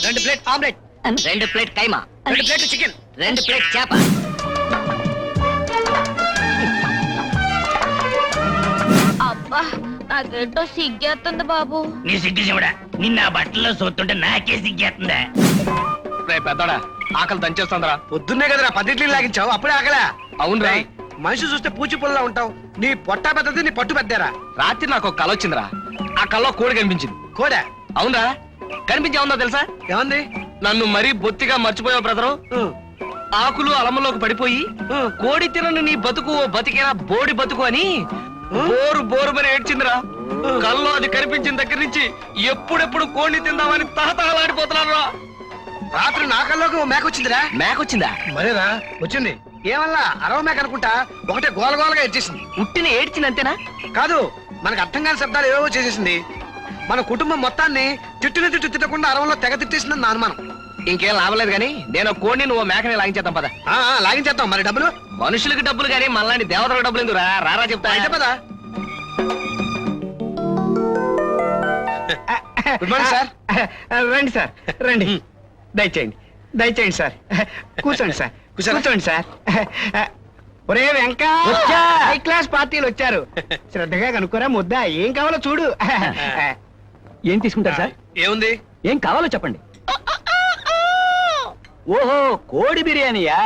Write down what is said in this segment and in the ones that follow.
2 plate omelette, 2 plate కైమా, 2 plate chicken, 2 plate చేప. అబ్బా నాకేంటో సిగ్గేస్తుంది బాబు. నీ సిగ్గు చెవుడా, నిన్న ఆ బట్టల్లో చూస్తుంటే నాకే సిగ్గేస్తుందా? రే పెద్దోడా, ఆకలి దంచేస్తుందిరా. పొద్దున్నే కదరా 10 ఇడ్లీలు లాగించావు, అప్పుడే ఆకలా? అవునురా, రేయ్, మనిషి చూస్తే పూచి పుల్లలా ఉంటావు, నీ పొట్ట పెద్దది, నీ పట్టు పెద్దారా? రాత్రి నాకు ఒక కల వచ్చిందిరా. ఆ కల్లో కోడి కనిపించింది. కోడా? అవునరా, కనిపించే ఉందో తెలుసా? ఏమంది? నన్ను మరీ బొత్తిగా మర్చిపోయావు బ్రదరు. ఆకులు అలమలోకి పడిపోయి కోడి తినను నీ బతుకు ఓ బతికేనా బోడి బతుకు అని బోరు బోరుమని ఏడ్చిందిరా. కల్లో అది కనిపించిన దగ్గర నుంచి ఎప్పుడెప్పుడు కోడిని తిందామని తహతహలాడిపోతున్నాను రా. రాత్రి నా కల్లోకి ఓ మేక వచ్చిందిరా. మేకొచ్చిందా? మరేరా వచ్చింది. ఏమల్లా అరవ మేక అనుకుంటా, ఒకటే గోలగోలగా ఎచ్చేసింది. ఉట్టిని ఏడ్చింది అంతేనా? కాదు, మనకు అర్థం కాని శబ్దాలు ఏవో చేసేసింది. మన కుటుంబం మొత్తాన్ని తిట్టు తిట్టకుండా అరవంలో తెగ తిట్టేసిందని నా అనుమానం. ఇంకేం లాభలేదు గానీ నేను కోడిని నువ్వు మేకని లాగించేద్దాం పద. లాగించేద్దాం. మరి డబ్బులు? మనుషులకి డబ్బులు గానీ మనలాంటి దేవతలకు డబ్బులు ఎందుకు రారా చెప్తా. అయితే పదా. Good morning sir. రండి సార్, రండి. దయచేయండి, దయచేయండి సార్. కూర్చోండి సార్, కూర్చోండి సార్. ఒరే వెంక, హై క్లాస్ పార్టీలు వచ్చారు. శ్రద్ధగా కనుక్కోరా ముద్ద. ఏం కావాలో చూడు. ఏం తీసుకుంటారు సార్? ఏముంది? ఏం కావాలో చెప్పండి. ఓహో, కోడి బిర్యానీయా?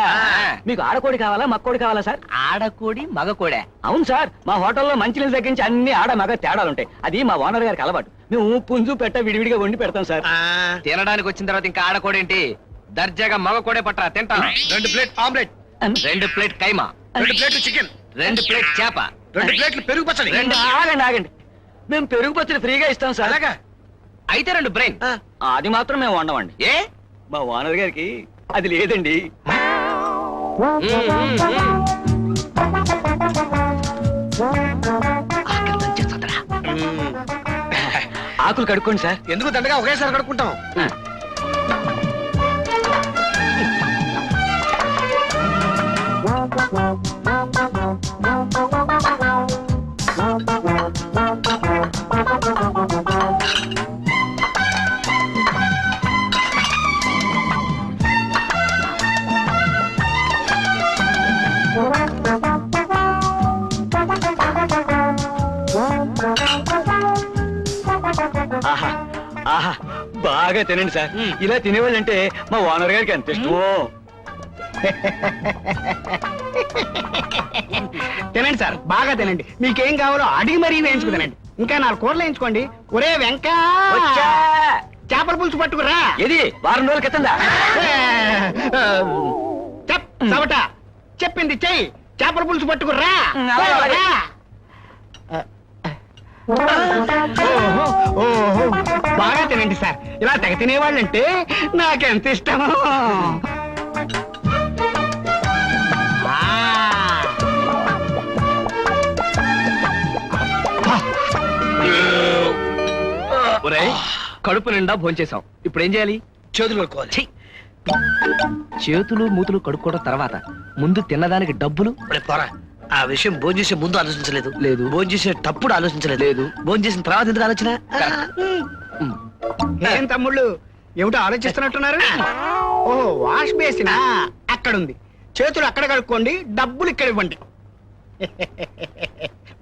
మీకు ఆడకోడి కావాలా మక్కోడి కావాలా సార్? ఆడకోడి మగ కోడే. అవును సార్, మా హోటల్లో మంచినీళ్ళు తగ్గించి అన్ని ఆడ మగ తేడాలు ఉంటాయి. అది మా ఓనర్ గారికి అలవాటు. మేము పుంజు పెట్ట విడివిడిగా వండి పెడతాం సార్. తినడానికి వచ్చిన తర్వాత ఇంకా ఆడకోడి ఏంటి? దర్జాగా మగ కోడే పట్టరా తింటా. 2 ప్లేట్ ఆమ్లెట్, 2 ప్లేట్ కైమా, 2 ప్లేట్లు చికెన్, 2 ప్లేట్ చేప, 2 ప్లేట్లు పెరుగు పచ్చడి. ఆగండి ఆగండి, మేము పెరుగు పచ్చడి ఫ్రీగా ఇస్తాం సార్. అలాగా? అయితే 2 బ్రెయిన్. అది మాత్రం మేము వండమండి. ఏ? మా ఓనర్ గారికి అది లేదండి. ఆకులు కడుక్కోండి సార్. ఎందుకు దండగా ఒకేసారి కడుక్కుంటాం? ఆహా ఆహా, బాగా తినండి సార్. ఇలా తినేవాళ్ళంటే మా ఓనర్ గారికి ఎంత ఇష్టమో. తినండి సార్, బాగా తినండి. మీకేం కావాలో అడిగి మరీ వేయించుకు తినండి. ఇంకా 4 కూరలు వేయించుకోండి. ఒరే వెంక, చేపల పులుసు పట్టుకురా. ఇది వారం రోజుల క్రితందా? చవట చెప్పింది చెయ్యి. చేపల పులుసు పట్టుకురా. ఓహో, బాగా తినండి సార్. ఇలా తెగ తినేవాళ్ళంటే నాకెంత ఇష్టమో. ఒరేయ్, కడుపు నిండా భోంచేసాం. ఇప్పుడు ఏం చేయాలి? చేతులు కడుక్కోవాలి. ఛీ! చేతులు మూతులు కడుక్కోవడం తర్వాత ముందు తిన్నదానికి డబ్బులు. పోరా, ఆ విషయం భోజనం చేసే ముందు ఆలోచించలేదు. లేదు. భోజనం చేసేటప్పుడు ఆలోచించలేదు. లేదు. భోజనం చేసిన తర్వాత ఎందుకు ఆలోచన? ఏం తమ్ముళ్ళు, ఏమిటో ఆలోచిస్తున్నట్టున్నారు? ఓహో, వాష్ బేసినా అక్కడుంది. చేతులు అక్కడ కడుక్కోండి, డబ్బులు ఇక్కడ ఇవ్వండి.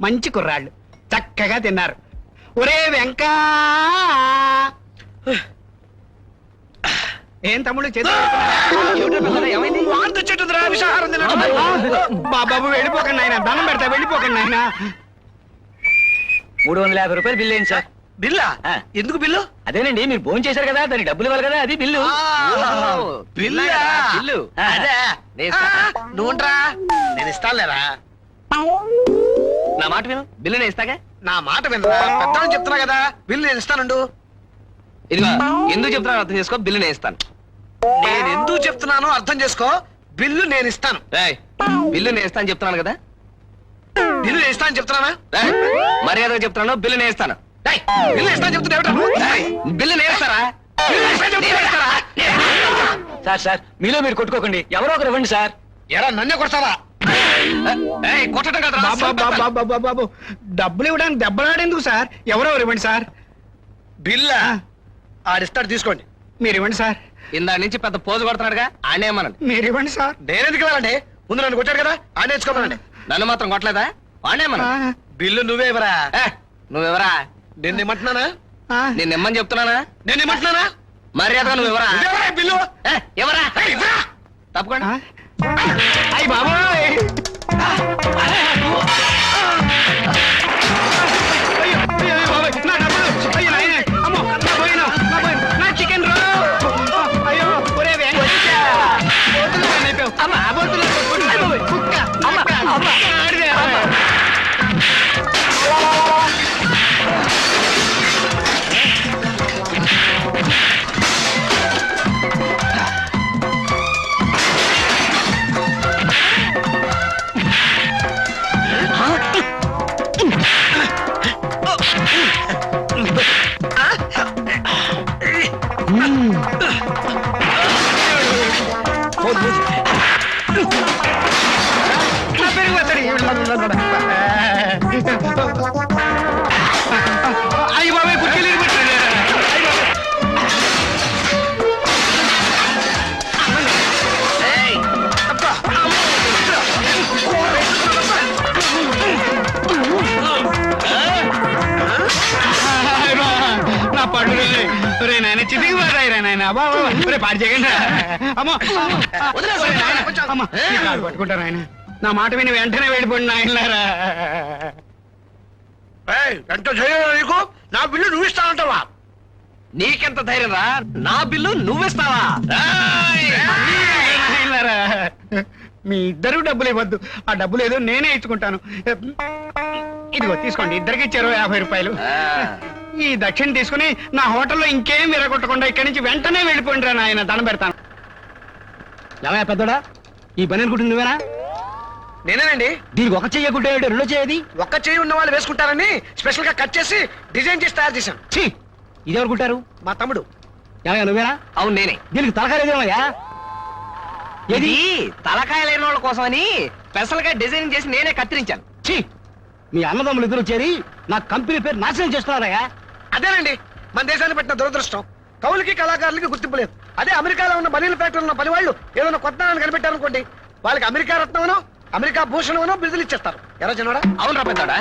మంచి కుర్రాళ్ళు, చక్కగా తిన్నారు. ఒరే వెంకా, ఏం తమ్ముళ్ళు బాబు వెళ్ళిపోకండి ఆయన, దండం పెడతా. వెళ్ళిపోకండి ఆయన. 350 రూపాయలు బిల్లు ఏంటి సార్? బిల్లా? ఎందుకు బిల్లు? అదేనండి, మీరు భోజనం చేశారు కదా, దానికి డబ్బులు ఇవ్వాలి కదా, అది బిల్లు. బిల్లు? అదే. నువ్వుంట్రా, నేను ఇస్తానులేరా. నా మాట విను, బిల్లు నేను ఇస్తాగా. నా మాట వినరా? పెద్దవాళ్ళు చెప్తున్నా కదా, బిల్లు నేను ఇస్తానుండు. ఇదిగో, ఎందుకు చెప్తున్నా అర్థం చేసుకో. బిల్లు నేను ఇస్తాను. నేను ఎందుకు చెప్తున్నానో అర్థం చేసుకో. బిల్లు నేను ఇస్తాను. రేయ్, బిల్లు నేను ఇస్తాను చెప్తున్నాను కదా. బిల్లు నేను ఇస్తాను చెప్తున్నానా? రేయ్, మర్యాదగా చెప్తున్నాను, బిల్లు నేను ఇస్తాను. రేయ్, బిల్లు ఇస్తాను చెప్తున్నా ఏమిటా? బిల్లు నేను ఇస్తారా? బిల్లు ఇస్తాను చెప్తున్నా ఇస్తారా? సార్ సార్, మీలో మీరు కొట్టుకోకండి, ఎవరో ఒకరు ఇవ్వండి సార్. ఎరా నన్నే కొడతావా? కొట్టడం కదా. బాబు, డబ్బులు ఇవ్వడానికి దెబ్బలాడేందుకు సార్? ఎవరెవరు ఇవ్వండి సార్. బిల్లా ఆడిస్తాడు, తీసుకోండి. మీరు ఇవ్వండి సార్, ఇందా నుంచి పెద్ద పోజు కొడుతున్నాడుగా ఆడేమనండి. మీరు ఇవ్వండి సార్. నేనెందుకు వెళ్ళండి? ముందు నన్ను కొట్టాడు కదా ఆయన నేర్చుకోమనండి. నన్ను మాత్రం కొట్టలేదా? వాడేమన్నా ఆ, బిల్లు నువ్వే ఇవ్వరా? నువ్వెవరా? నేను ఇమ్మంటున్నానా? ఆ, నేను ఇమ్మని చెప్తున్నానా? నేను ఇమ్మంటున్నానా? మర్యాదగా నువ్వెవరా? నువ్వెవరా ఈ బిల్లు? ఎవరా? ఏయ్, ఇవ్వరా? తప్పకుండా. ఆ. అయ్ బాబోయ్! అయ్యో, అయ్యో, అయ్యో బాబోయ్! నా డబ్బులు! అయ్యో, నాయనే! అమ్మో, నా పోయిన! నా పోయిన! నా చికెన్ రోల్! అయ్యో, ఒరే వెంకటేశా! బోతులు పని అయిపోయావు. అమ్మ, ఆ బోతులు కొట్టుకుంటున్నావు. కుక్క! కుక్క! ఆడిదే! నా పెరుగు పచ్చడి. అయ్య బాబాయ్, కుర్చీలు ఇరిగిపోయాయి. అయ్య బాబాయ్. ఏయ్, అబ్బా! నా పళ్ళు రే నాయన చితికి పోతాయిరా నాయన. బాబా రే పాడు చేయకండి. అమ్మో వదిలేయ్, ఒరే నాయన, కొంచెం. అమ్మ, ఈ కాలు పట్టుకుంటారు ఆయన. నా మాట విని వెంటనే వెళ్ళిపోండి నాయనలారా. ఏయ్, ఎంత ధైర్యం నీకు? నా బిల్లు నువ్వు ఇస్తానంటావా? నీకెంత ధైర్యం రా? నా బిల్లు నువ్విస్తావా? ఏయ్! నాయనలారా, మీ ఇద్దరు డబ్బులు ఇవ్వద్దు. ఆ డబ్బులు ఏదో నేనే ఇచ్చుకుంటాను. ఇదిగో తీసుకోండి, ఇద్దరికి ఇచ్చారు 50 రూపాయలు. ఆ, ఈ దక్షిణ తీసుకుని నా హోటల్లో ఇంకేం విరగొట్టకుండా ఇక్కడి నుంచి వెంటనే వెళ్ళిపోండి రా నాయన, దండం పెడతాను. ఏమయ్యా పెద్దోడా, ఈ పని అనుకుంటుంది నువ్వేనా? నేనేనండి. దీనికి ఒక చెయ్యకుంటే రెండో చేయది. ఒక్క చేయి ఉన్న వాళ్ళు వేసుకుంటారని స్పెషల్ గా కట్ చేసి డిజైన్ చేసి తయారు చేశాను. ఇది ఎవరుకుంటారు? మా తమ్ముడు. ఏమయ్యా నువ్వేనా? అవును నేనే. దీనికి తలకాయలేదేమయ్యా? ఇది తలకాయ లేని వాళ్ళ కోసమని స్పెషల్ గా డిజైన్ చేసి నేనే కత్తిరించాను. ఛీ, మీ అన్నదమ్ములు ఇద్దరు చేరి నా కంపెనీ పేరు నాశనం చేస్తున్నారయ్యా. అదేనండి మన దేశాన్ని పెట్టిన దురదృష్టం. కవులకి కళాకారులకి గుర్తింపు లేదు. అదే అమెరికాలో ఉన్న బనీల ఫ్యాక్టరీలో ఉన్న పని వాళ్ళు ఏదైనా కొత్త కనిపెట్టారనుకోండి, వాళ్ళకి అమెరికా రత్నమనో అమెరికా భూషణమనో బిరుదులు ఇచ్చేస్తారు. ఎరా చిన్నోడా? అవును రా పెద్దోడా,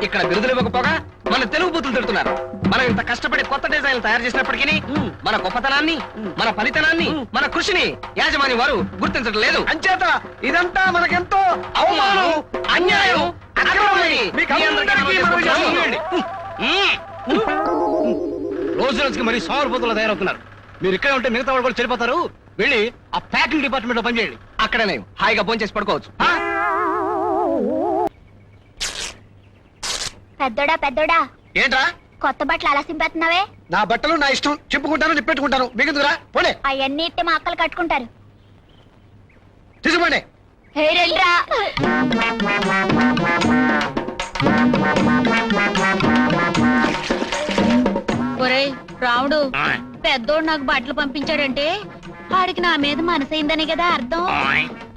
ఇక్కడ బిరుదులు ఇవ్వకపోగా మన తెలుగు బూతులు తిడుతున్నారు. మనం ఇంత కష్టపడి కొత్త డిజైన్లు తయారు చేసినప్పటికీ మన గొప్పతనాన్ని, మన ఫలితనాన్ని, మన కృషిని యాజమాన్యం వారు గుర్తించడం లేదు. అంచేత ఇదంతా మనకెంతో అవమానం, అన్యాయం, అక్రమమని మీకు అందరికీ మనవి చేస్తున్నాను. రోజు రోజుకి మరి సోమరిపోతులు తయారవుతున్నారు. మీరు ఇక్కడే ఉంటే మిగతా వాళ్ళు కూడా చెడిపోతారు. వెళ్ళి ఆ ప్యాకింగ్ డిపార్ట్మెంట్ లో పనిచేయండి. అక్కడనే హాయిగా భోంచేసి పడుకోవచ్చు. పెద్దోడా పెద్దోడా, ఏంట్రా? కొత్త బట్టలు అలా సింపేస్తున్నావే? నా బట్టలు నా ఇష్టం, చెప్పుకుంటాను నిప్పెట్టుకుంటాను. మీకెందుకురా? పోలే అవన్నీ ఇట్టే మా అక్కలు కట్టుకుంటారు. తీసుకోండి. హే రండ్రా. ఒరేయ్ రాముడు, పెద్దోడు నాకు బట్టలు పంపించాడంటే ఆడికి నా మీద మనసైందని కదా అర్థం.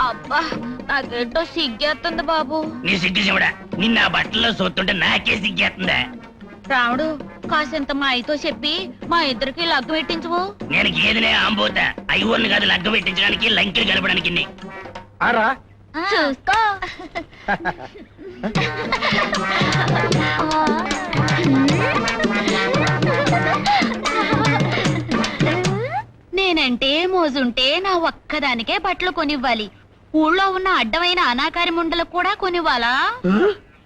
అబ్బా నాకేంటో సిగ్గేస్తుంది బాబు. నీ సిగ్గు చెవుడా, నిన్న ఆ బట్టల్లో చూస్తుంటే నాకే సిగ్గేస్తుందా? రాముడు కాసింత మా అయ్యతో చెప్పి మా ఇద్దరికి లగ్గు పెట్టించువు. నేను గేదెలే ఆంబోతా, అయ్యోళ్ళు కాదు లగ్గ పెట్టించడానికి లంకెలు కలపడానికి. ఆరా చూసుకో. నేనంటే మోజుంటే నా ఒక్కదానికే బట్టలు కొనివ్వాలి. ఊళ్ళో ఉన్న అడ్డమైన అనాకారి ముండలకు కూడా కొనివ్వాలా?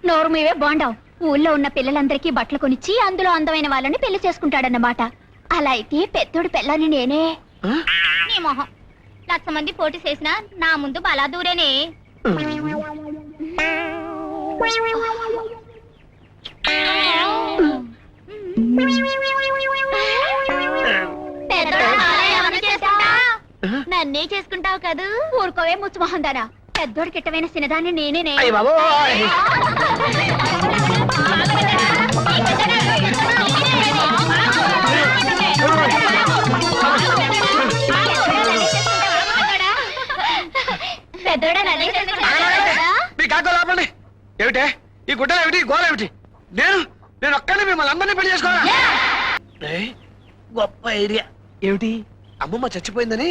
నోరు మీవే బాండావు. ఊళ్ళో ఉన్న పిల్లలందరికీ బట్టలు కొనిచ్చి అందులో అందమైన వాళ్ళని పెళ్లి చేసుకుంటాడన్నమాట. అలా అయితే పెద్దోడు పిల్లని నేనే. నీ మొహం, 1,00,000 మంది పోటీ చేసినా నా ముందు బలా దూరేనే. నన్నే చేసుకుంటావు కదూ? ఊరుకోవే ముచ్చుమొహం దానా. పెద్దోడికి ఇట్టమైన సినదాన్ని నేనే. అయ్య బాబోయ్! పెద్దోడా నన్నే చేసుకుంటావా? మీ కాకలు ఆపండి. ఏమిటే ఈ గుడ్డలు ఏమిటి, గోల ఏమిటి? నేను ఒక్కనే మిమ్మల్ని అందరినీ పెళ్లి చేసుకోవాలా? ఏయ్, గొప్ప ఐడియా. ఏమిటి అమ్మమ్మ చచ్చిపోయిందని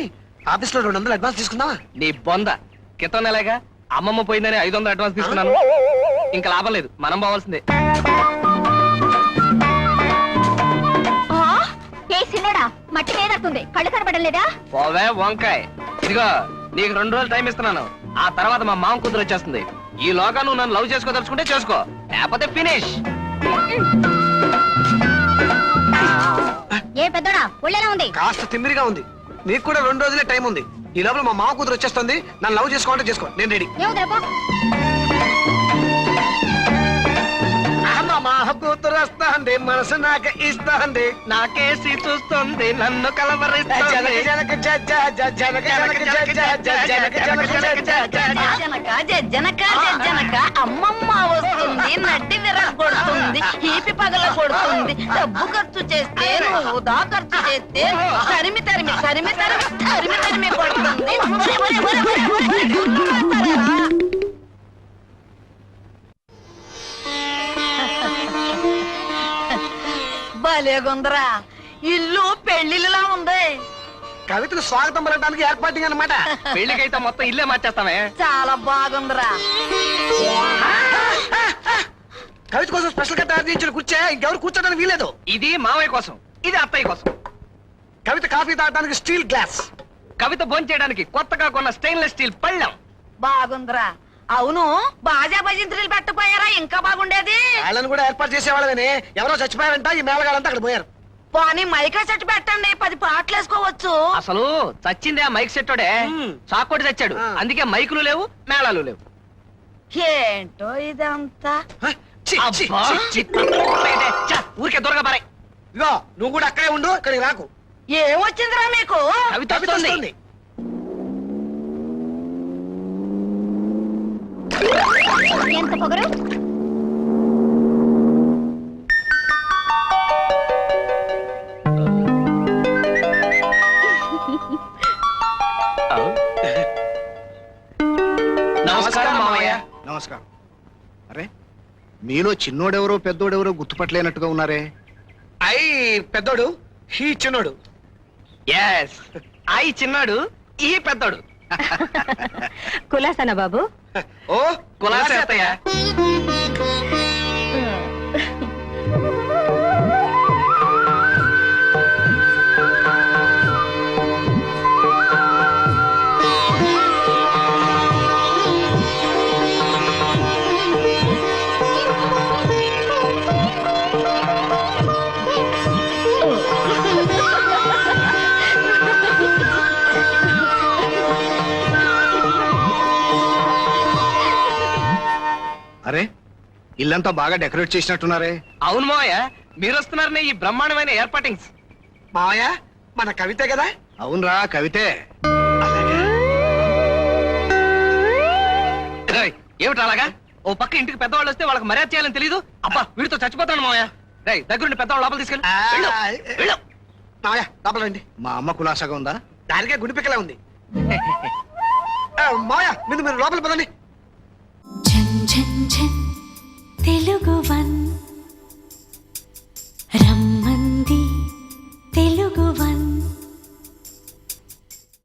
ఆఫీస్ లో 200 అడ్వాన్స్ తీసుకుందామా? నీ బొంద క్రితం నెలగా అమ్మమ్మ పోయిందని 500 అడ్వాన్స్ తీసుకున్నాను. ఇంకా లాభం లేదు, మనం పోవాల్సిందే. ఏ సిన్నడా మట్టి ఏదవుతుంది, కళ్ళు కనబడలేదా? పోవే వంకాయ్. ఇదిగో నీకు 2 రోజులు టైం ఇస్తున్నాను. ఆ తర్వాత మా మామ కూతురు వచ్చేస్తుంది. ఈ లోగా నువ్వు నన్ను లవ్ చేసుకోదలుచుకుంటే చేసుకో, లేకపోతే ఫినిష్. ఏ పెద్దోడా ఒళ్ళెలా ఉంది? కాస్త తిమ్మిరిగా ఉంది. నీకు కూడా 2 రోజులే టైం ఉంది. ఈ లోపల మా మామ కూతురు వచ్చేస్తుంది. నన్ను లవ్ చేసుకోవాలంటే చేసుకో, నేను రెడీ. మా కూతురు వస్తుంది, మనసు నాకు ఇస్తుంది, నాకేసి చూస్తుంది, నన్ను కలవరిస్తుంది. జనక జనక జనక జనక జనక అమ్మమ్మ వస్తుంది, నడ్డి విరగొడుతుంది, హీపి పగల కొడుతుంది. డబ్బు ఖర్చు చేస్తే నువ్వు వృధా ఖర్చు చేస్తే తరిమి తరిమి తరిమి తరిమి తరిమి తరిమి కొడుతుంది. భలేగుందరా, ఇల్లు పెళ్లిలా ఉంది. కవితలు స్వాగతం పలకడానికి ఏర్పాటు అన్నమాట. పెళ్లికైతే మొత్తం ఇల్లే మార్చేస్తామే. చాలా బాగుందిరా. కవిత కోసం స్పెషల్ గా తయారు చేయించిన కూర్చే ఇంకెవరు కూర్చోడానికి వీలేదు. ఇది మావయ్య కోసం, ఇది అత్తయ్య కోసం. కవిత కాఫీ తాగడానికి స్టీల్ గ్లాస్, కవిత భోంచేయడానికి కొత్తగా కొన్న స్టెయిన్లెస్ స్టీల్ పళ్ళెం. బాగుందిరా. అవును, బాజా భజంత్రులు పెట్టపోయారా? ఇంకా బాగుండేది. వాళ్ళని కూడా ఏర్పాటు చేసేవాళ్ళని. ఎవరో చచ్చిపోయారంట, ఈ మేళగాడంతా అక్కడ పోయారు. పోనీ మైకా సెట్ పెట్టండి, 10 పాటలు వేసుకోవచ్చు. అసలు చచ్చిందే ఆ మైక్ సెట్టోడే. చాకోటి చచ్చాడు, అందుకే మైకులు లేవు, మేళాలు లేవు. ఏంటో ఇదంతా. ఛీ, ఛీ, అబ్బా, ఛీ, ఛీ. ఊరికే దొరగా పారాయ్. ఇదిగో నువ్వు కూడా అక్కడే ఉండు, ఇక్కడికి రాకు. ఏమొచ్చిందిరా మీకు? కవిత కవిత వస్తుంది. వస్తుంది. ఎంత పొగరు? నమస్కారం మావయ్య. నమస్కారం. అరే, మీలో చిన్నోడెవరో పెద్దోడెవరో గుర్తుపట్టలేనట్టుగా ఉన్నారే. అయ్యి పెద్దోడు, హీ చిన్నోడు. ఎస్, ఐ చిన్నాడు, ఈ పెద్దోడు. కులాసన బాబు. ఓ కులాసే అత్తయ్య. అరే, ఇల్లంతా బాగా డెకరేట్ చేసినట్టున్నారే. అవును మావయ్య, మీరు వస్తున్నారనే ఈ బ్రహ్మాండమైన ఏర్పాటింగ్స్. మావయ్య, మన కవితే కదా? అవునరా, కవితే. ఏయ్, ఏమిటి అలాగా? ఓ పక్క ఇంటికి పెద్దవాళ్ళు వస్తే వాళ్ళకి మర్యాద చేయాలని తెలీదు. అబ్బా, వీడితో చచ్చిపోతాను మావయ్య. రేయ్, దగ్గరుండి పెద్దవాళ్ళు లోపల తీసుకెళ్ళి. మావయ్య లోపల రండి. మా అమ్మ కులాసాగా ఉందా? దానికే గుడి పిక్కలా ఉంది. మావయ్య మీరు లోపల పదండి. ఝన్ ఝన్ ఝన్ తెలుగువన్ రమ్మంది తెలుగువన్